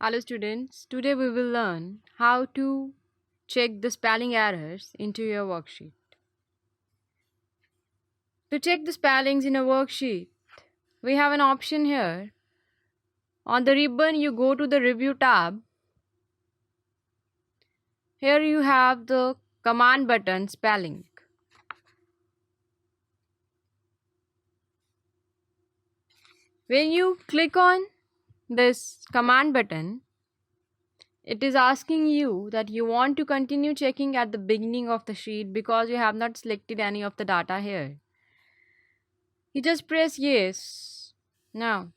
Hello students, today we will learn how to check the spelling errors into your worksheet. To check the spellings in a worksheet, we have an option here. On the ribbon, you go to the Review tab. Here you have the command button spelling. When you click on this command button, it is asking you that you want to continue checking at the beginning of the sheet because you have not selected any of the data here. You just press yes. Now,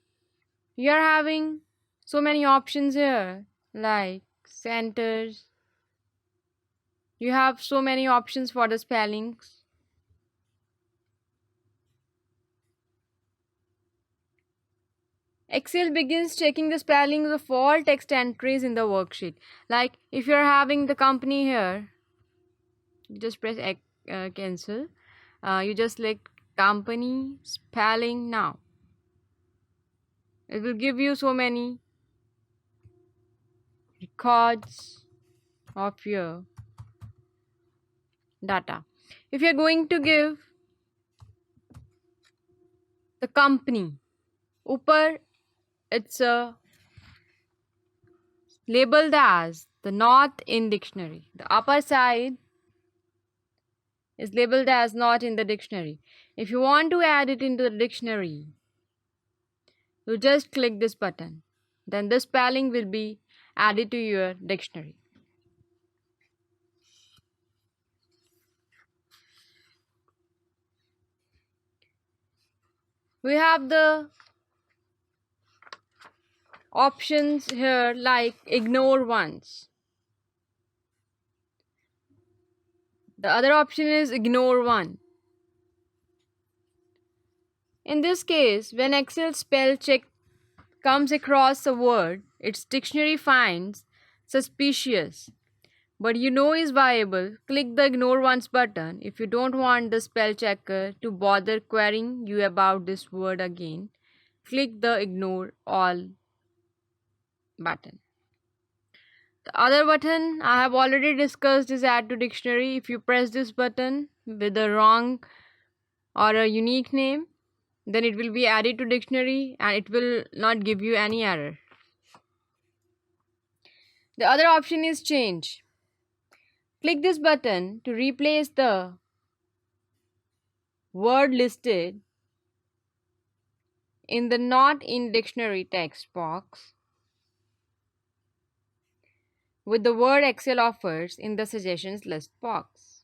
you are having so many options here like centers. You have so many options for the spellings. Excel begins checking the spellings of all text entries in the worksheet. Like if you're having the company here, you just press cancel. You just select company spelling now. It will give you so many records of your data. If you're going to give the company, upper it's labeled as the not in dictionary. The upper side is labeled as not in the dictionary. If you want to add it into the dictionary, you just click this button. Then the spelling will be added to your dictionary. We have the options here like ignore once. The other option is ignore one. In this case, when Excel spell check comes across a word its dictionary finds suspicious but you know is viable, click the ignore once button. If you don't want the spell checker to bother querying you about this word again, click the ignore all button. The other button I have already discussed is add to dictionary. If you press this button with a wrong or a unique name, then it will be added to dictionary and it will not give you any error. The other option is change. Click this button to replace the word listed in the not in dictionary text box with the word Excel offers in the suggestions list box.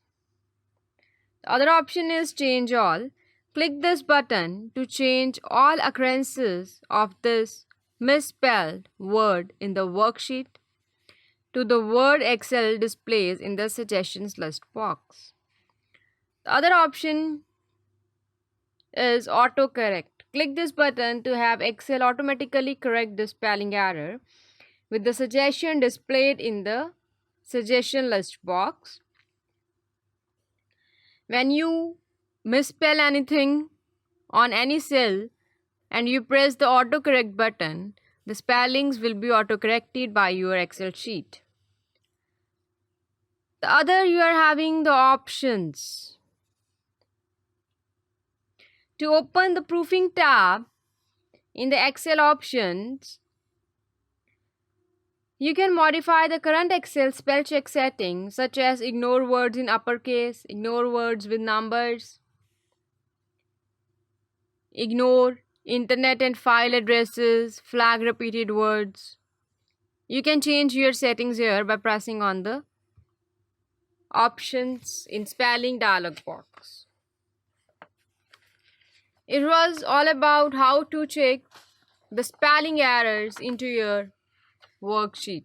The other option is change all. Click this button to change all occurrences of this misspelled word in the worksheet to the word Excel displays in the suggestions list box. The other option is autocorrect. Click this button to have Excel automatically correct the spelling error with the suggestion displayed in the suggestion list box. When you misspell anything on any cell and you press the autocorrect button, the spellings will be autocorrected by your Excel sheet. The other, you are having the options. To open the proofing tab in the Excel options, you can modify the current Excel spell check settings such as ignore words in uppercase, ignore words with numbers, ignore internet and file addresses, flag repeated words. You can change your settings here by pressing on the options in spelling dialog box. It was all about how to check the spelling errors into your worksheet.